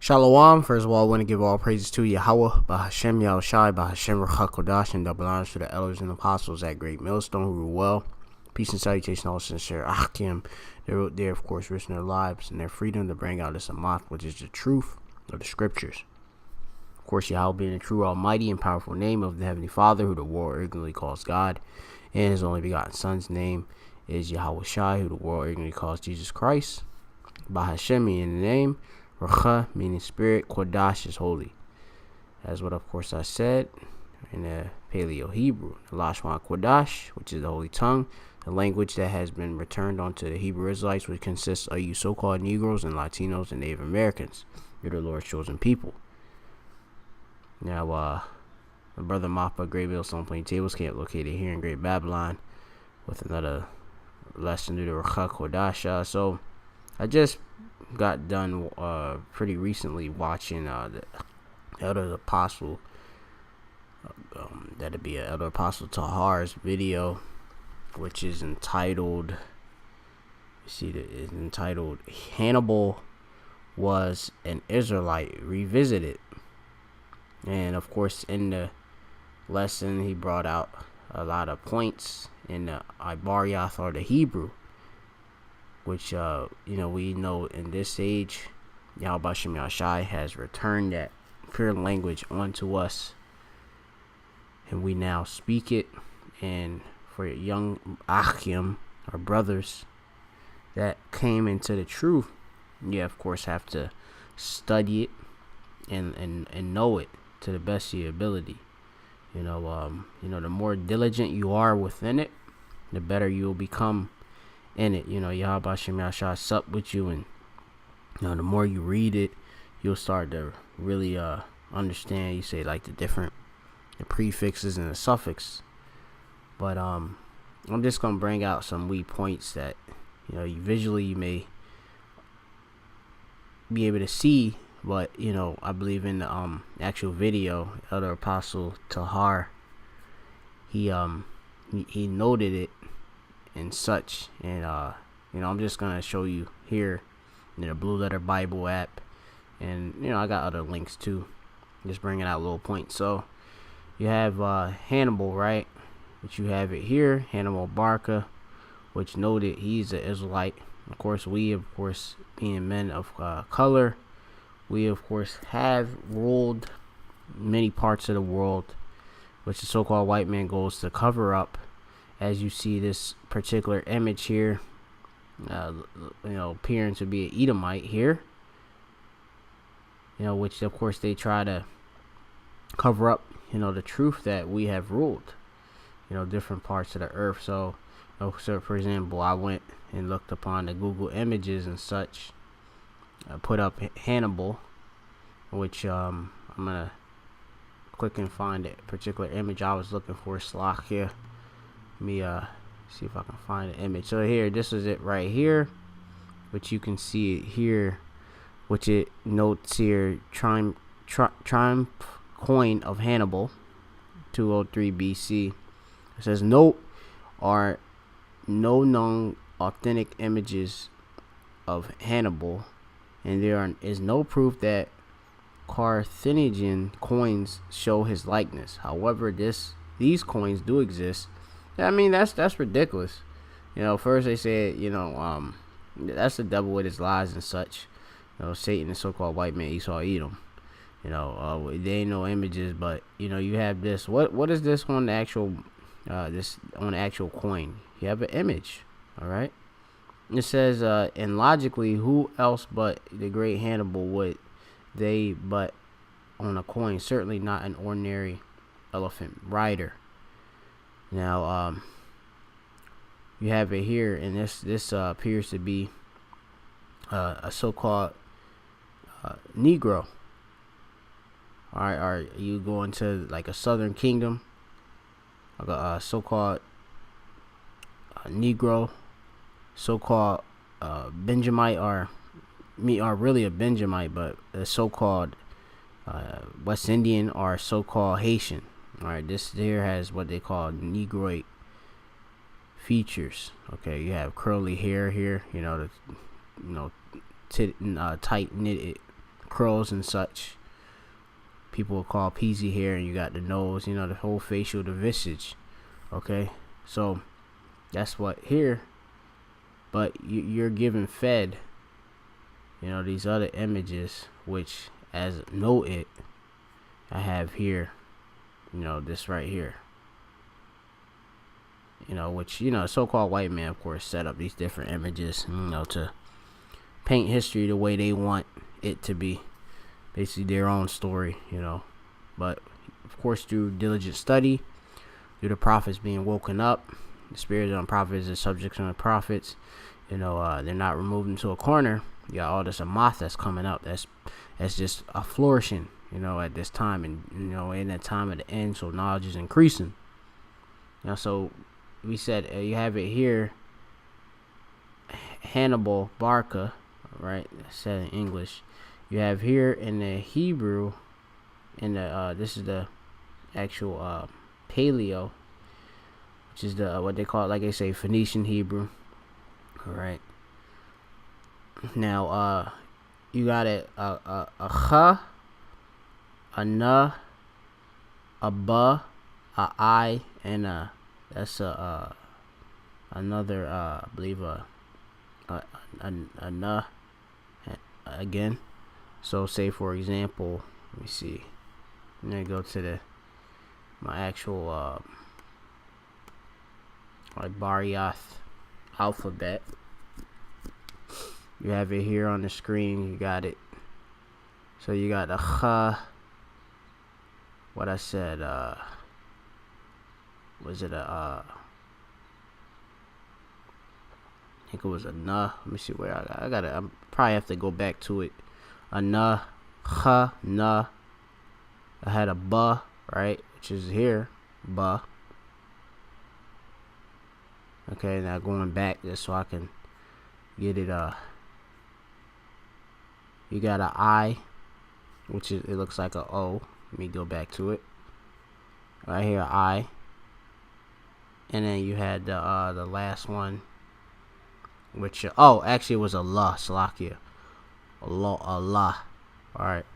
Shalom. First of all, I want to give all praises to Yahweh, Bahashem Yahushai, Bahashem Ruach and double honors to the elders and apostles at Great Millstone who rule well. Peace and salutation, all sincere Achim. They wrote there, of course, risking their lives and their freedom to bring out this Amath, which is the truth of the scriptures. Of course, Yahweh being the true, almighty, and powerful name of the Heavenly Father, who the world ignorantly calls God, and his only begotten Son's name is Yahweh Shai, who the world ignorantly calls Jesus Christ. Bahashem in the name. Racha, meaning spirit, Kodash is holy. That's what, of course, I said in the Paleo Hebrew. The Lashon Kodash, which is the holy tongue, the language that has been returned onto the Hebrew Israelites, which consists of you so-called Negroes and Latinos and Native Americans. You're the Lord's chosen people. Now, my brother Mappa, GREATMILLSTONE PLAINTABLES, camp located here in Great Babylon, with another lesson to the Racha Kodash. So, I just got done pretty recently watching the Elder Apostle, that'd be Elder Apostle Tahar's video, which is entitled, Hannibal Was an Israelite Revisited. And of course, in the lesson, he brought out a lot of points in the Ibariath, or the Hebrew, which, we know in this age, Yahweh Shem Yahshai has returned that pure language onto us, and we now speak it. And for young Achim, our brothers, that came into the truth, you, of course, have to study it and know it to the best of your ability. The more diligent you are within it, the better you will become in it. Yahweh Shem Yahshai sup with you, and the more you read it, you'll start to really understand. You say like the prefixes and the suffix. But I'm just gonna bring out some weak points that you visually you may be able to see, but I believe in the actual video, Elder Apostle Tahar, he noted it and such. And I'm just gonna show you here in the Blue Letter Bible app, and I got other links too, just bringing out little points. So you have Hannibal, right, which you have it here, Hannibal Barca, which noted he's an Israelite. Of course, we, of course, being men of color, we, of course, have ruled many parts of the world, which the so-called white man goes to cover up. As you see this particular image here, appearing to be an Edomite here, which, of course, they try to cover up, the truth that we have ruled, different parts of the earth. So for example, I went and looked upon the Google images and such. I put up Hannibal, which I'm gonna click and find that particular image I was looking for. Slack here. Let me see if I can find the image. So here, this is it right here, which you can see it here, which it notes here, triumph coin of Hannibal, 203 BC. It says no known authentic images of Hannibal, and there is no proof that Carthaginian coins show his likeness. However, these coins do exist. I mean, that's ridiculous. First they said, that's the devil with his lies and such. Satan, the so-called white man, Esau, Edom. They ain't no images, but you have this. What is this on the actual coin? You have an image, all right. It says, and logically, who else but the great Hannibal would they but on a coin? Certainly not an ordinary elephant rider. Now, you have it here, and this appears to be a so-called Negro. All right, are you going to like a Southern Kingdom? A so-called Negro, so-called Benjamite, or really a Benjamite, but a so-called West Indian, or so-called Haitian. All right, this here has what they call Negroid features. Okay, you have curly hair here, tight knitted curls and such. People will call peasy hair, and you got the nose, you know, the whole facial, the visage. Okay, so that's what here. But you're given fed, you know, these other images, which as noted, I have here, you know, this right here. You know, which, you know, so-called white man, of course, set up these different images, you know, to paint history the way they want it to be. Basically their own story, you know. But, of course, through diligent study, through the prophets being woken up, the spirits on prophets, the subjects on the prophets, you know, they're not removed into a corner. You got all this moth that's coming up. That's just a flourishing, you know, at this time. And, you know, in that time at the end, so knowledge is increasing. You know, so we said you have it here, Hannibal Barca, right? That's said in English. You have here in the Hebrew, in the this is the actual Paleo, which is the what they call it, like they say, Phoenician Hebrew. All right. Now you got a cha, a na, a ba, a I, and that's another I believe a na again. So say for example, let me see. I'm gonna go to my actual like Bariath alphabet. You have it here on the screen. You got it. So you got the cha. What I said. Was it I think it was a na. Let me see where I got it. I probably have to go back to it. A na, cha, na. I had a ba, right, which is here, ba. Okay, now going back just so I can get it. You got a I, which is, it looks like a O. Let me go back to it. Right here, I. And then you had the last one, which actually it was a la, Salakia. Allah. Alright.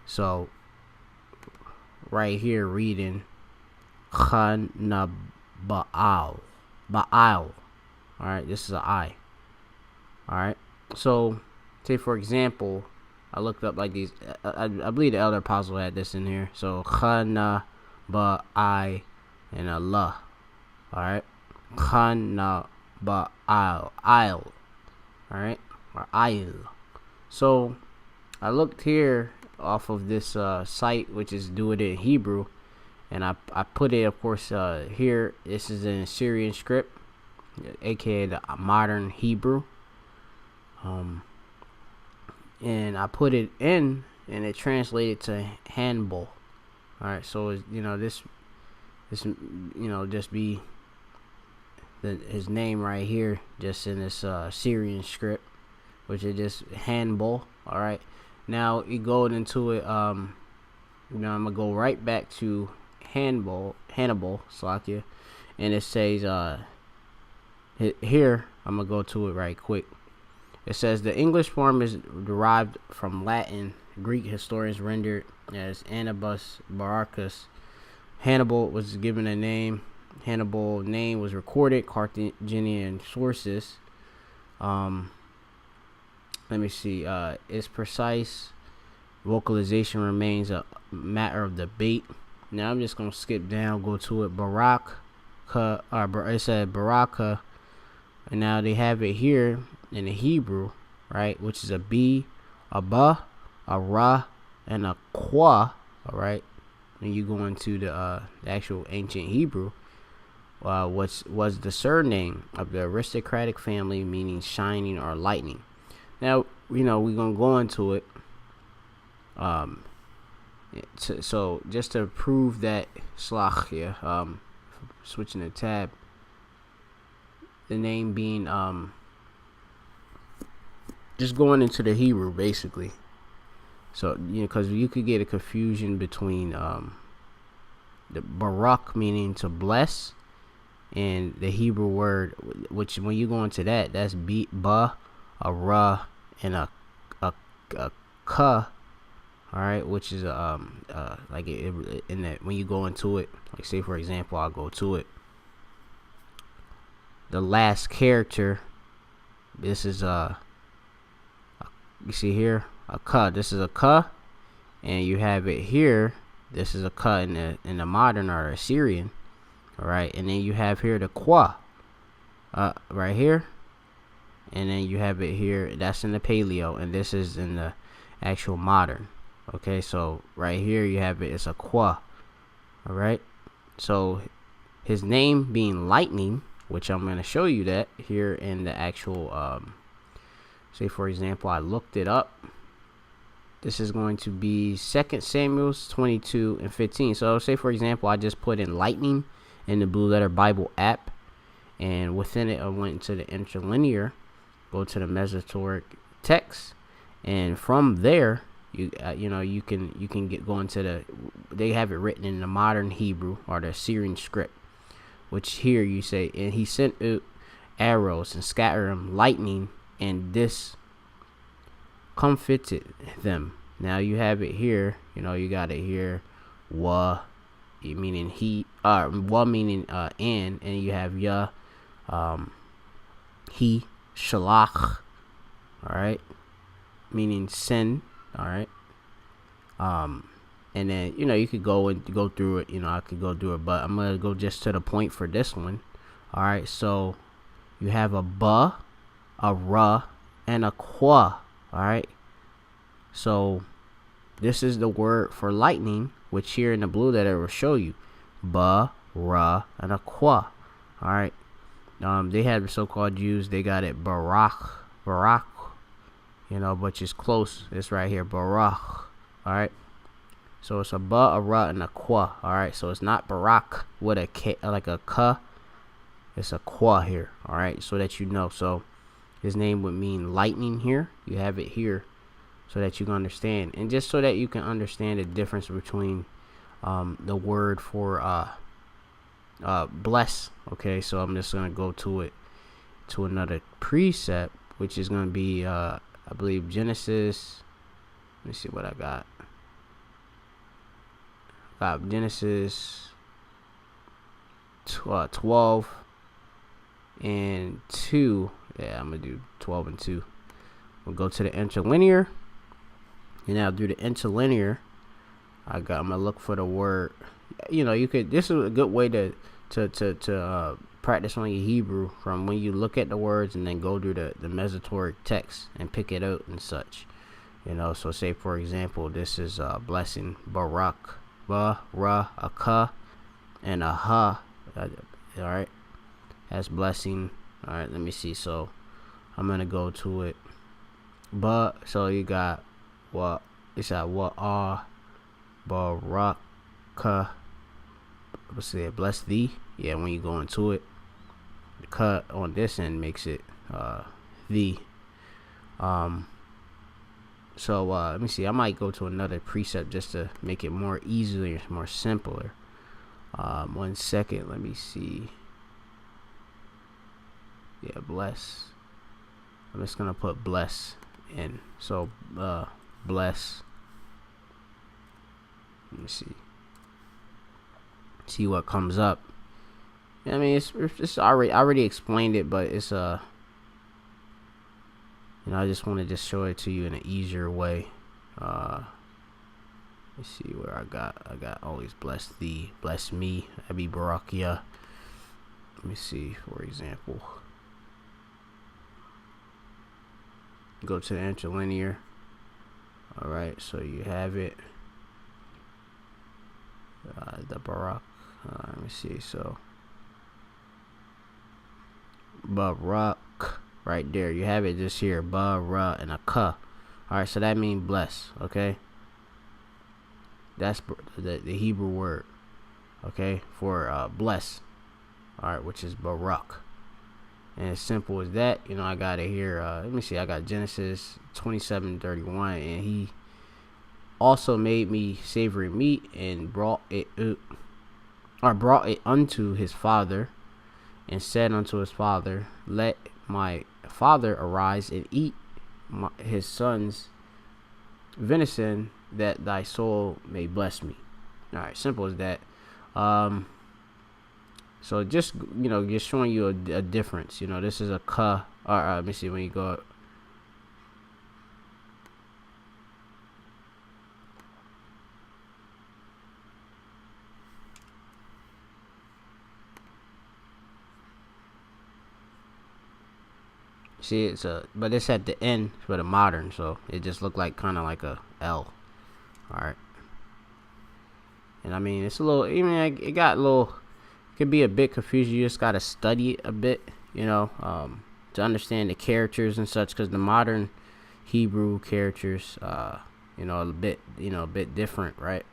So right here reading Hannibal. Ba'al. Alright, this is an I. Alright. So say for example, I looked up like these I believe the elder apostle had this in here. So Hannibal and Allah. Alright. Hannibal. Alright. Or I'll. So I looked here off of this site, which is Do It in Hebrew, and I put it, of course, here. This is an Assyrian script, aka the modern Hebrew. And I put it in, and it translated to Hannibal. All right, so you know this you know just be his name right here, just in this Syrian script, which is just Hannibal. All right, now you go into it. You know, I'm gonna go right back to Hannibal, Slakia, and it says here. I'm gonna go to it right quick. It says the English form is derived from Latin. Greek historians rendered as Annibus Baracus. Hannibal was given a name. Hannibal name was recorded Carthaginian sources. Let me see. Its precise vocalization remains a matter of debate. Now I'm just gonna skip down, go to it. It said Baraka, and now they have it here in the Hebrew, right? Which is a B, a ba, a ra, and a qua. All right. And you go into the actual ancient Hebrew. What was the surname of the aristocratic family, meaning shining or lightning. Now, you know, we're going to go into it. So, just to prove that, Slach, switching the tab, the name being, just going into the Hebrew, basically. So, you know, because you could get a confusion between the Barak, meaning to bless, and the Hebrew word, which when you go into that, that's ba, a ra, and a a ka, all right, which is like in that when you go into it, like say for example, I'll go to it. The last character, this is you see here a ka. This is a ka, and you have it here. This is a ka in the modern or Assyrian, all right, and then you have here the kwa, right here, and then you have it here. That's in the Paleo, and this is in the actual modern. Okay, so right here you have it. It's a kwa. All right, so his name being lightning, which I'm going to show you that here in the actual say for example, I looked it up. This is going to be 2 Samuel 22:15. So say for example, I just put in lightning in the Blue Letter Bible app, and within it I went into the interlinear, go to the Mesotoric text, and from there you can go into they have it written in the modern Hebrew or the Assyrian script, which here you say, and he sent out arrows and scattered them lightning, and this comforted them. Now you have it here, you got it here, wa meaning he, wa meaning and you have ya, he, shalach, all right, meaning send, all right, and then you could go through it. I could go through it, but I'm gonna go just to the point for this one. All right, so you have a ba, a ra, and a qua. All right, so this is the word for lightning, which here in the blue that it will show you, ba, ra, and a qua. All right, they had the so-called Jews. They got it barak, which is close. It's right here, barak. All right. So it's a ba, a ra, and a qua. All right. So it's not barak with a k, like a ka. It's a qua here. All right. So that you know. So his name would mean lightning here. You have it here so that you can understand. And just so that you can understand the difference between the word for bless. Okay. So I'm just going to go to it, to another precept, which is going to be, I believe, Genesis. Let me see what I got. Genesis 12 and 2. Yeah, I'm gonna do 12 and 2. We'll go to the interlinear, and now through the interlinear, I'm gonna look for the word. You could. This is a good way to practice on your Hebrew, from when you look at the words and then go through the Mesotoric text and pick it out and such. So say for example, this is blessing, barak, ba, ra, a ka, and a ha. All right, that's blessing. All right, let me see. So I'm gonna go to it. But so you got what? It's at what are baraka. Let's see it. Bless thee. Yeah, when you go into it, the cut on this end makes it thee. So let me see. I might go to another precept just to make it more easier, more simpler. 1 second. Let me see. Yeah, bless. I'm just gonna put bless in. So bless. Let me see. See what comes up. I mean, it's already. I already explained it, but it's I just want to just show it to you in an easier way. Let's see where I got always bless thee, bless me, Abi Barakia. Let me see, for example. Go to the interlinear. Alright, so you have it. The Barak. Let me see, so Barak. Right there, you have it just here, ba, ra, and a ka. All right, so that means bless. Okay, that's the Hebrew word. Okay, for bless. All right, which is barak. And as simple as that, I got it here. Let me see. I got Genesis 27:31, and he also made me savory meat and brought it unto his father, and said unto his father, let my father arise and eat his sons venison, that thy soul may bless me. All right, simple as that. So just just showing you a difference. This is a ka. Let me see when you go up. See, but it's at the end for the modern, so it just looked like kind of like a L. All right, and I mean it's a little. It got a little. It could be a bit confusing. You just gotta study it a bit, to understand the characters and such, because the modern Hebrew characters, a bit different, right?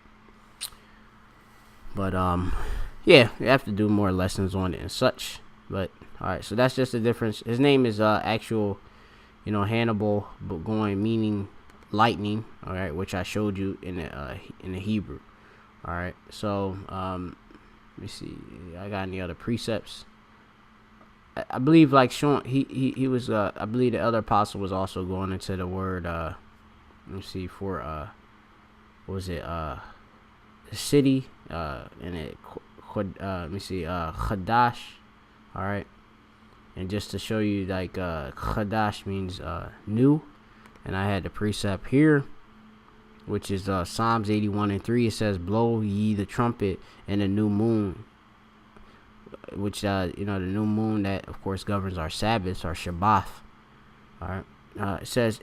But yeah, you have to do more lessons on it and such. But all right, so that's just the difference. His name is actual, Hannibal, but meaning lightning. All right, which I showed you in the Hebrew. All right, so let me see. I got any other precepts? I believe like Sean, he was. I believe the other apostle was also going into the word. Let me see for what was it? The city. And it. Let me see. Chadash. All right, and just to show you, like Chadash means new, and I had the precept here, which is Psalms 81:3. It says, "Blow ye the trumpet in the new moon," which the new moon that of course governs our Sabbaths, our Shabbat. All right, it says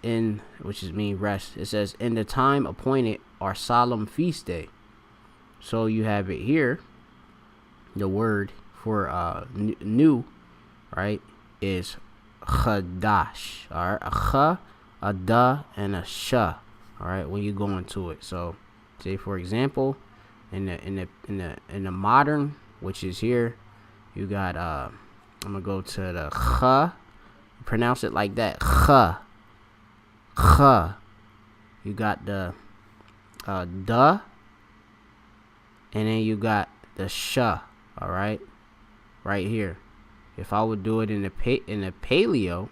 which is mean rest. It says in the time appointed, our solemn feast day. So you have it here. The word for new, right, is chadash. All right, a cha, a da, and a sha. All right, when you go into it. So, say for example, in the modern, which is here, you got I'm gonna go to the cha. Pronounce it like that, cha, cha. You got the da, and then you got the sha. All right. Right here. If I would do it in the paleo,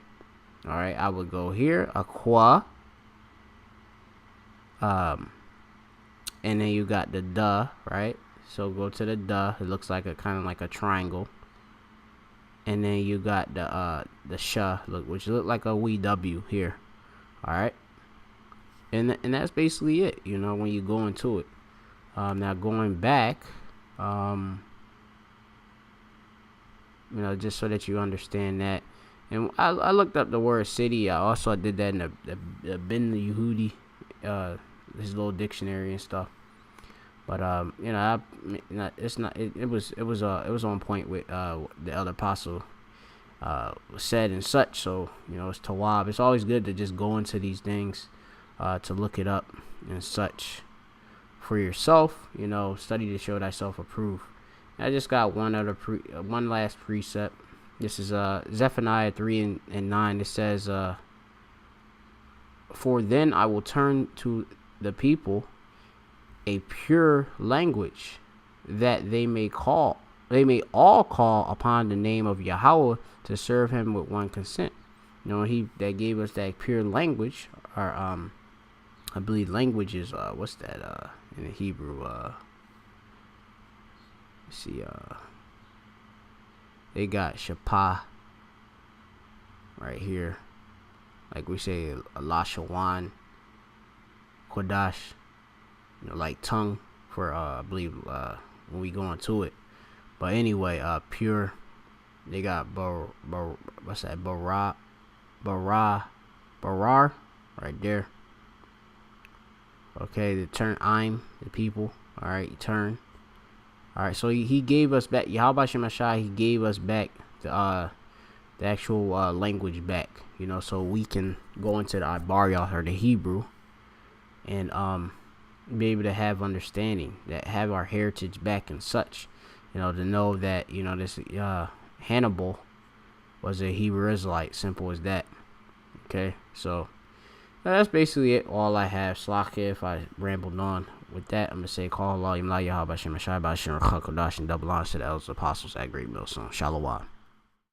all right, I would go here, aqua, and then you got the duh, right? So go to the duh. It looks like a kind of like a triangle, and then you got the sha, which look like a wee W here, all right. And that's basically it. When you go into it. Now going back, just so that you understand that. And I looked up the word city. I also did that in the Ben Yehudi, his little dictionary and stuff. But it's not. It was on point with the other apostle said and such. So it's Tawab. It's always good to just go into these things, to look it up and such for yourself. Study to show thyself approved. I just got one last precept. This is Zephaniah 3:9. It says, "For then I will turn to the people a pure language, that they may all call upon the name of Yahweh to serve Him with one consent." He that gave us that pure language, or I believe language is what's that in the Hebrew? See, they got Shapah right here, like we say Lashawan, Kodash, like tongue for I believe when we go into it. But anyway, pure. They got what's that? Barar, right there. Okay, the turn I'm the people. All right, turn. All right, so he gave us back, Yahweh Shemashai, he gave us back the actual language back, so we can go into the Ibarya or the Hebrew and be able to have understanding, that have our heritage back and such, to know that, this Hannibal was a Hebrew Israelite, simple as that. Okay, so that's basically it. All I have. Slakia if I rambled on. With that, I'm going to say, call Allah, Yahweh, Bashem, Ashai, Bashem, Chakodash, and double honors to the elders, apostles at Great Millstone. Shalom.